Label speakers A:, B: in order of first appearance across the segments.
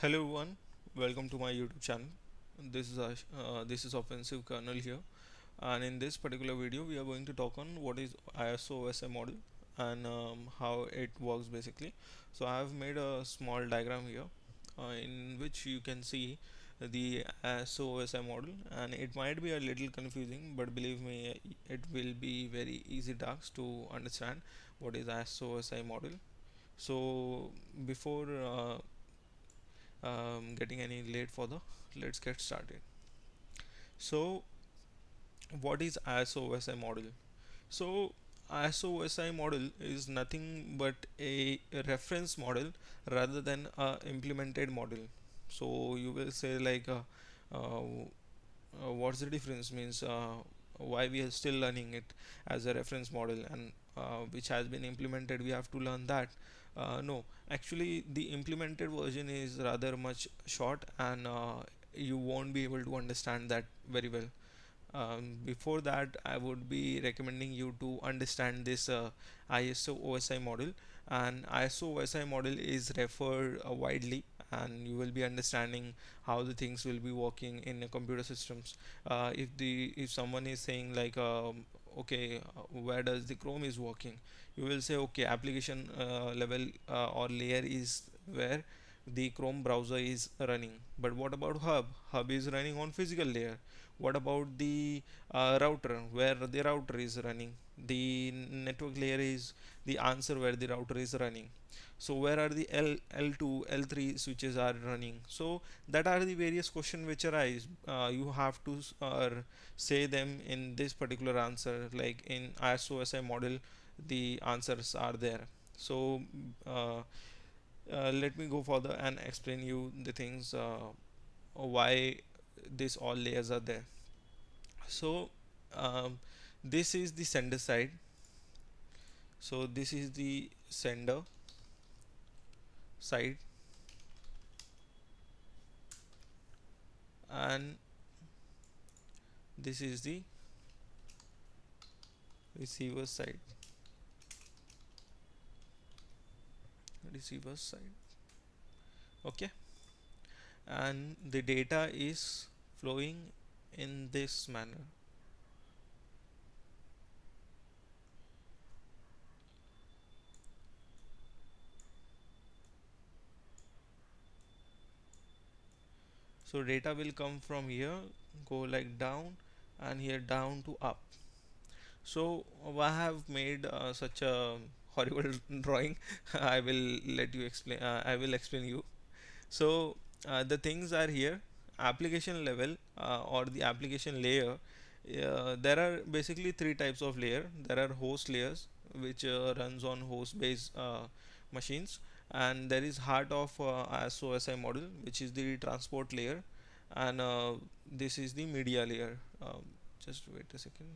A: Hello everyone, welcome to my YouTube channel. This is Offensive Kernel here, and in this particular video, we are going to talk on what is ISO OSI model and how it works basically. So I have made a small diagram here, in which you can see the ISO OSI model, and it might be a little confusing, but believe me, it will be very easy task to understand what is ISO OSI model. So before getting any late for the let's get started. So what is ISO OSI model? So ISO OSI model is nothing but a reference model rather than a implemented model. So you will say like what's the difference means why we are still learning it as a reference model, and which has been implemented we have to learn that. No, actually the implemented version is rather much short, and you won't be able to understand that very well. Before that, I would be recommending you to understand this ISO OSI model. And ISO OSI model is referred widely, and you will be understanding how the things will be working in the computer systems. If someone is saying like okay, where does the Chrome is working, you will say okay, application level or layer is where the Chrome browser is running. But what about hub is running on physical layer. What about the router, where the router is running? The network layer is the answer where the router is running. So where are the L2 L3 switches are running? So that are the various question which arise. You have to say them in this particular answer, like in ISO SI model the answers are there. So uh, let me go further and explain you the things, why this all layers are there. So this is the sender side. So this is the sender side, and this is the receiver side. Receiver side. Okay, and the data is flowing in this manner. So data will come from here, go like down, and here down to up. So I have made such a horrible drawing. I will let you explain. I will explain you. So the things are here. Application level or the application layer. There are basically three types of layer. There are host layers, which runs on host based machines, and there is heart of SOSI model, which is the transport layer, and this is the media layer. Just wait a second.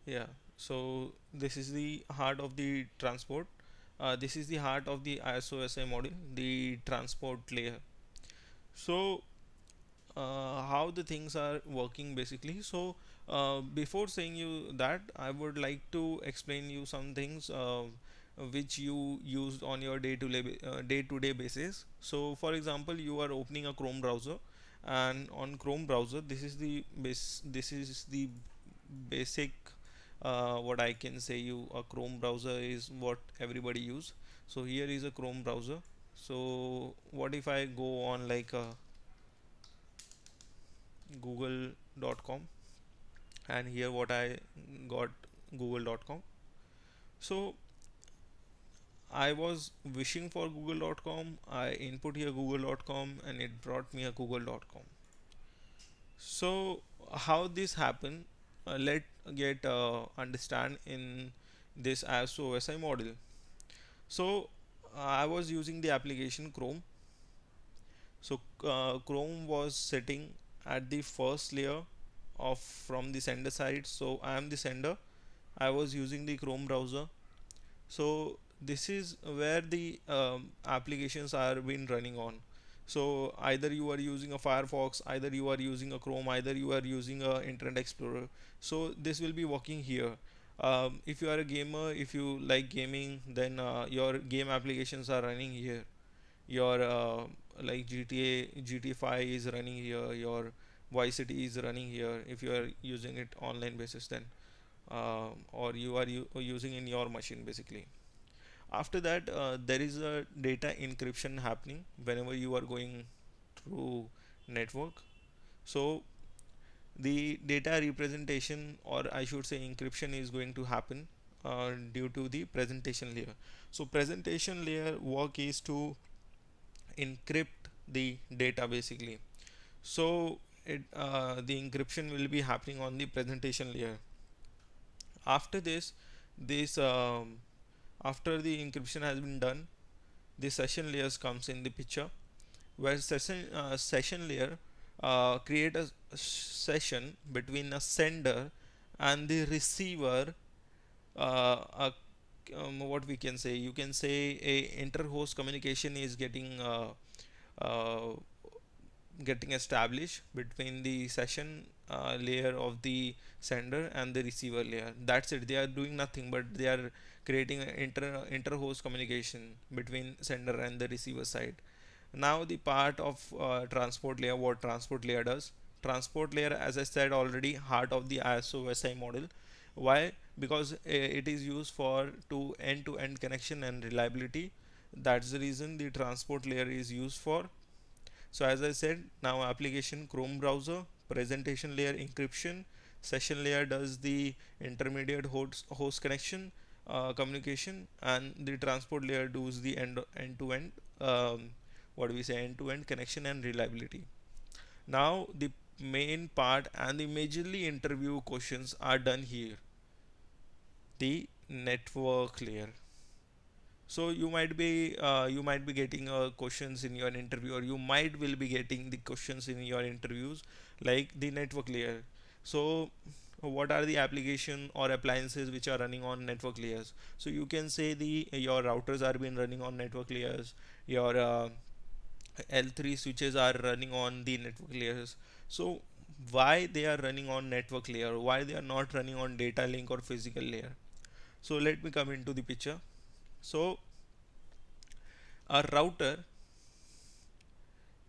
A: Yeah, so this is the heart of the transport. This is the heart of the ISO-SA model, the transport layer. So how the things are working basically. So before saying you that, I would like to explain you some things which you use on your day-to-day basis. So for example, you are opening a Chrome browser, and on Chrome browser, this is the basic, what I can say you, a Chrome browser is what everybody use. So here is a Chrome browser. So what if I go on like google.com, and here what I got google.com. So I was wishing for google.com, I input here google.com, and it brought me a google.com. So how this happen, let get understand in this ISO OSI model. So I was using the application Chrome. So Chrome was sitting at the first layer of from the sender side. So I am the sender. I was using the Chrome browser. So this is where the applications are been running on. So either you are using a Firefox, either you are using a Chrome, either you are using a Internet Explorer. So this will be working here. If you are a gamer, if you like gaming, then your game applications are running here. Your like GTA 5 is running here. Your Vice City is running here. If you are using it online basis, then or you are using in your machine basically. After that, there is a data encryption happening whenever you are going through network. So the data representation, or I should say encryption, is going to happen due to the presentation layer. So presentation layer work is to encrypt the data basically. So the encryption will be happening on the presentation layer. After this after the encryption has been done, the session layers comes in the picture, where session layer create a session between a sender and the receiver. A, what we can say, you can say a inter-host communication is uh, getting established between the session layer of the sender and the receiver layer. That's it. They are doing nothing, but they are creating an inter-host communication between sender and the receiver side. Now the part of transport layer, what transport layer does. Transport layer, as I said already, heart of the ISO OSI model. Why? Because it is used for to end-to-end connection and reliability. That's the reason the transport layer is used for. So as I said, now application Chrome browser, presentation layer encryption, session layer does the intermediate host connection communication, and the transport layer does the end to end what we say end to end connection and reliability. Now the main part and the majorly interview questions are done here. The network layer. So you might be getting questions in your interview, or you might will be getting the questions in your interviews, like the network layer. So what are the application or appliances which are running on network layers? So you can say the your routers are been running on network layers, your L3 switches are running on the network layers. So why they are running on network layer, why they are not running on data link or physical layer? So let me come into the picture. So a router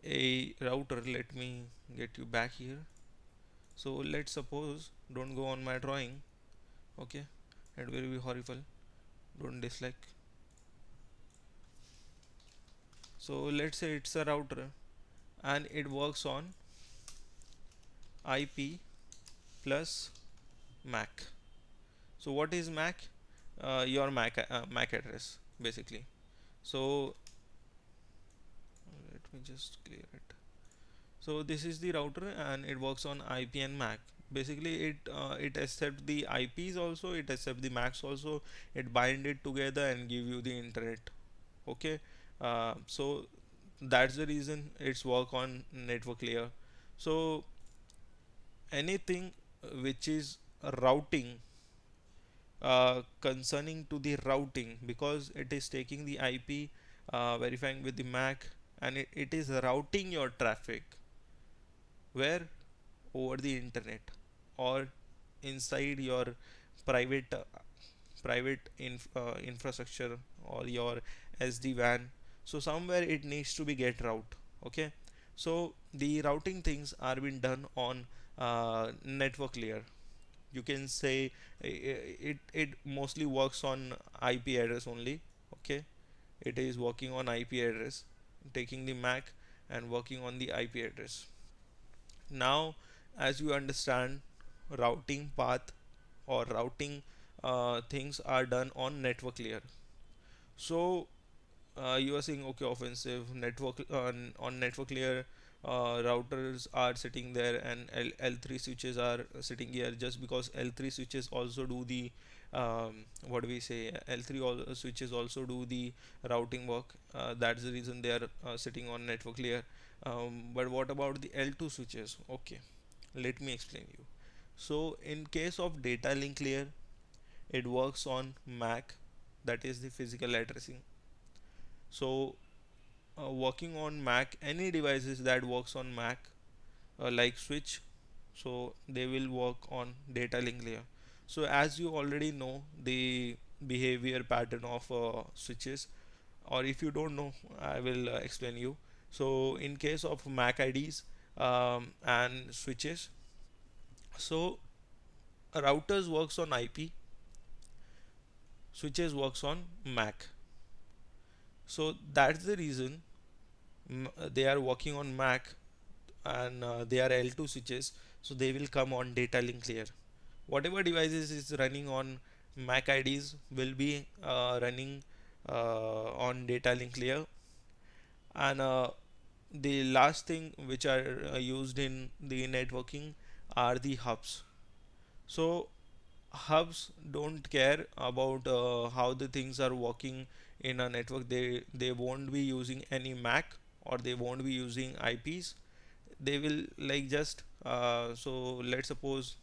A: a router, let me get you back here. So let's suppose, don't go on my drawing, okay, it will be horrible, don't dislike. So let's say it's a router and it works on IP plus MAC. So what is MAC? Your MAC address basically. So let me just clear it. So this is the router and it works on IP and MAC. Basically it accepts the IPs also, it accepts the MACs also, it bind it together and give you the internet. Okay, so that's the reason it's work on network layer. So anything which is routing, concerning to the routing, because it is taking the IP, verifying with the MAC, and it is routing your traffic where, over the internet, or inside your private infrastructure, or your SD WAN. So somewhere it needs to be get route. Okay, so the routing things are being done on network layer. You can say it mostly works on IP address only. Okay, it is working on IP address, taking the MAC and working on the IP address. Now as you understand, routing path or routing things are done on network layer. So you are saying, okay, offensive network on network layer, routers are sitting there and L3 switches are sitting here, just because L3 switches also do the what do we say, L3 switches also do the routing work. That's the reason they are sitting on network layer. But what about the L2 switches? Okay, let me explain you. So in case of data link layer, it works on MAC, that is the physical addressing. So working on Mac, any devices that works on Mac, like switch, so they will work on data link layer. So as you already know the behavior pattern of switches, or if you don't know, I will explain you. So in case of MAC IDs and switches, so routers works on IP, switches works on MAC. So that's the reason they are working on MAC, and they are L2 switches, so they will come on data link layer. Whatever devices is running on MAC IDs will be running on data link layer. And the last thing which are used in the networking are the hubs. So hubs don't care about how the things are working in a network. They won't be using any MAC, or they won't be using IPs. They will like just so let's suppose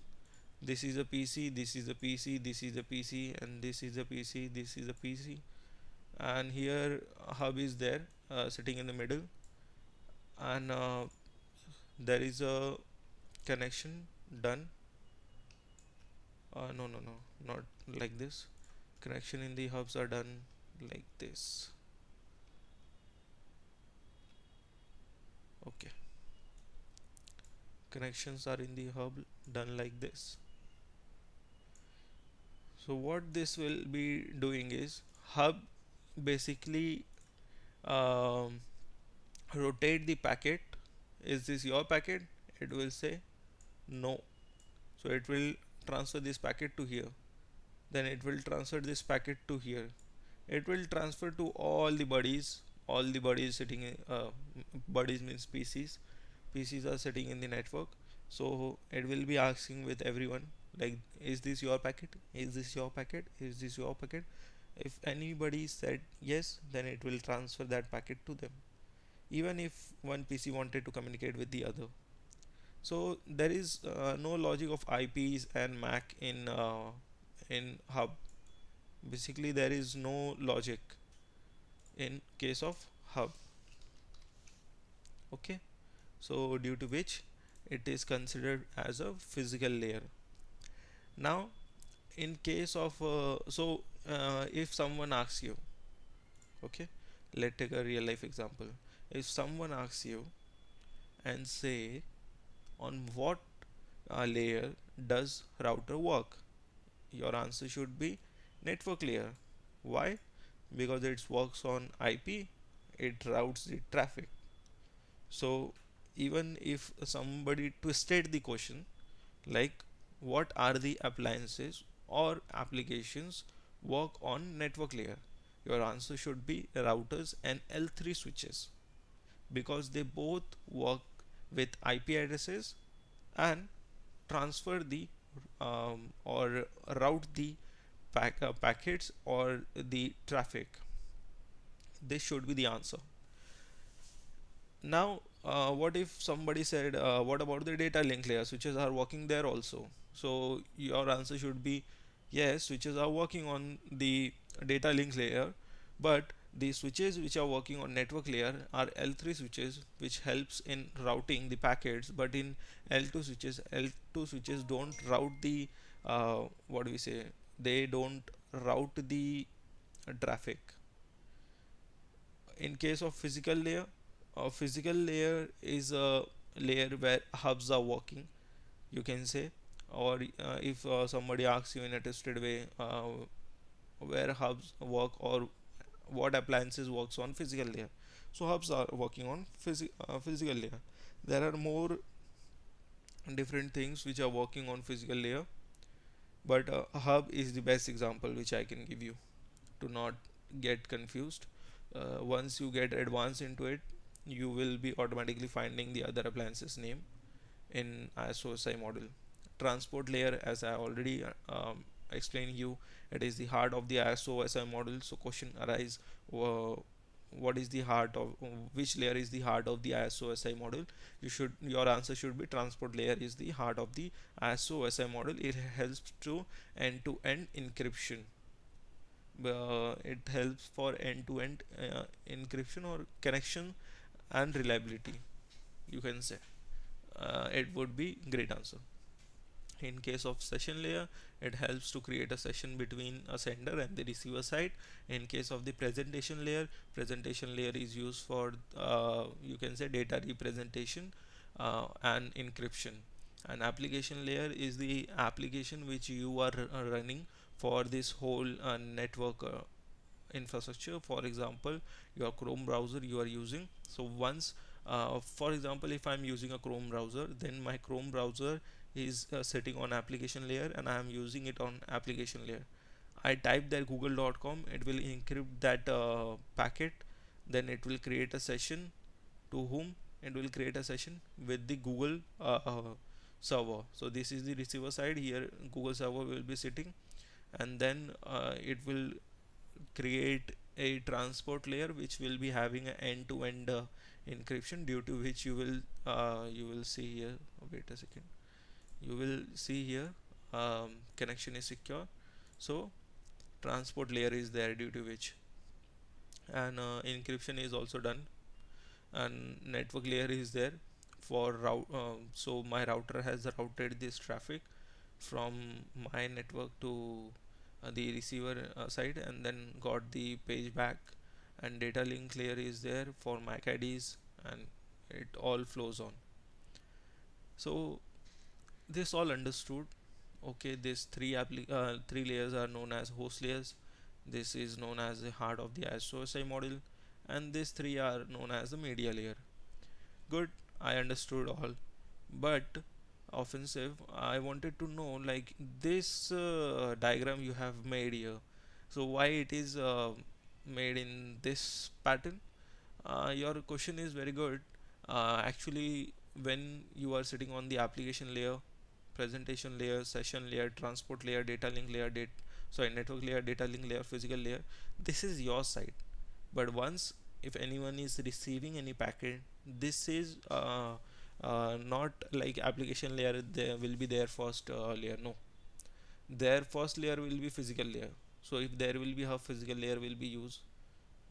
A: this is a PC, this is a PC, this is a PC, and this is a PC, this is a PC, and here a hub is there sitting in the middle, and there is a connection done. No, no, no, not like this. Connection in the hubs are done like this. Okay, connections are in the hub done like this. So what this will be doing is hub basically um, rotate the packet. Is this your packet? It will say no. So it will transfer this packet to here. Then it will transfer this packet to here. It will transfer to all the buddies sitting in buddies means PCs are sitting in the network. So it will be asking with everyone like, is this your packet, is this your packet, is this your packet? If anybody said yes, then it will transfer that packet to them, even if one PC wanted to communicate with the other. So there is no logic of IPs and MAC in hub. Basically there is no logic in case of hub. Okay, so due to which it is considered as a physical layer. Now in case of if someone asks you, okay, let's take a real life example. If someone asks you and say, on what layer does router work, your answer should be network layer. Why? Because it works on IP, it routes the traffic. So even if somebody twisted the question, like what are the appliances or applications work on network layer, your answer should be routers and L3 switches, because they both work with IP addresses and transfer the or route the packets or the traffic. This should be the answer. Now what if somebody said, what about the data link layer, switches are working there also? So your answer should be yes, switches are working on the data link layer, but the switches which are working on network layer are L3 switches, which helps in routing the packets. But in L2 switches don't route the what do we say, they don't route the traffic. In case of physical layer, a physical layer is a layer where hubs are working, you can say. Or if somebody asks you in a tested way, where hubs work or what appliances works on physical layer, so hubs are working on physical layer. There are more different things which are working on physical layer, but a hub is the best example which I can give you to not get confused. Once you get advanced into it, you will be automatically finding the other appliances name in ISO OSI model. Transport layer, as I already explained you, it is the heart of the ISO OSI model. So question arise, uh, what is the heart of which layer is the heart of the ISO OSI model? Your answer should be transport layer is the heart of the ISO OSI model. It helps to end-to-end encryption. It helps for end-to-end encryption or connection and reliability, you can say. It would be great answer. In case of session layer, it helps to create a session between a sender and the receiver side. In case of the presentation layer is used for you can say data representation and encryption. And application layer is the application which you are running for this whole network infrastructure. For example, your Chrome browser you are using. So once for example, if I'm using a Chrome browser, then my Chrome browser is sitting on application layer and I am using it on application layer. I type that google.com, it will encrypt that packet, then it will create a session to whom it will create a session with the Google server. So this is the receiver side. Here Google server will be sitting, and then it will create a transport layer which will be having an end-to-end encryption, due to which you will see here, wait a second, you will see here connection is secure. So transport layer is there, due to which, and encryption is also done, and network layer is there for route. So my router has routed this traffic from my network to the receiver side, and then got the page back. And data link layer is there for MAC IDs, and it all flows on. So this all understood. Okay, these three layers are known as host layers. This is known as the heart of the ISO OSI model, and these three are known as the media layer. Good, I understood all. But offensive, I wanted to know, like, this diagram you have made here, so why it is made in this pattern? Your question is very good. Actually, when you are sitting on the application layer, presentation layer, session layer, transport layer, data link layer, network layer, data link layer, physical layer, this is your side. But once, if anyone is receiving any packet, this is not like application layer, there will be their first layer. No, their first layer will be physical layer. So if there will be a physical layer will be used,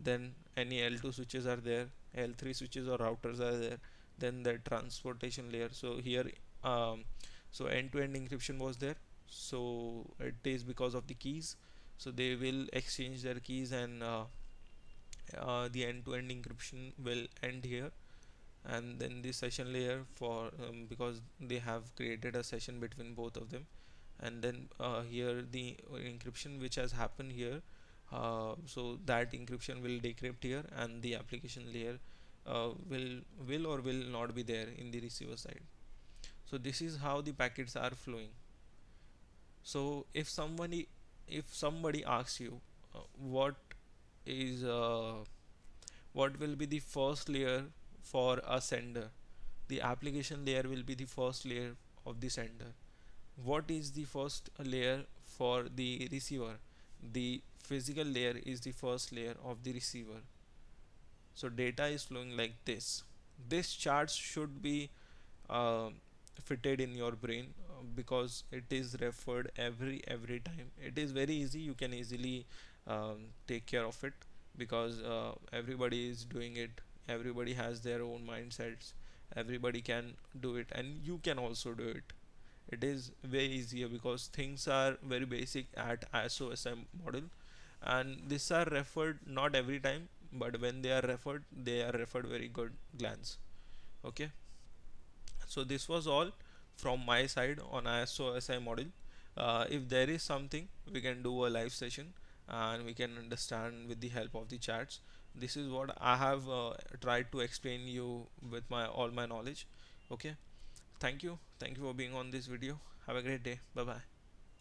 A: then any L2 switches are there, L3 switches or routers are there, then the transportation layer. So here um, so end-to-end encryption was there. So it is because of the keys. So they will exchange their keys, and the end-to-end encryption will end here. And then the session layer for because they have created a session between both of them. And then here the encryption which has happened here, so that encryption will decrypt here, and the application layer will or will not be there in the receiver side. So this is how the packets are flowing. So if somebody asks you what is what will be the first layer for a sender, the application layer will be the first layer of the sender. What is the first layer for the receiver? The physical layer is the first layer of the receiver. So data is flowing like this chart should be uh, fitted in your brain, because it is referred every time. It is very easy, you can easily take care of it, because everybody is doing it, everybody has their own mindsets, everybody can do it, and you can also do it. It is way easier because things are very basic at ISO SM model, and these are referred not every time, but when they are referred very good glance. Okay, so this was all from my side on ISO SI model. If there is something, we can do a live session and we can understand with the help of the chats. This is what I have tried to explain you with my all my knowledge. Okay, thank you for being on this video. Have a great day. Bye bye.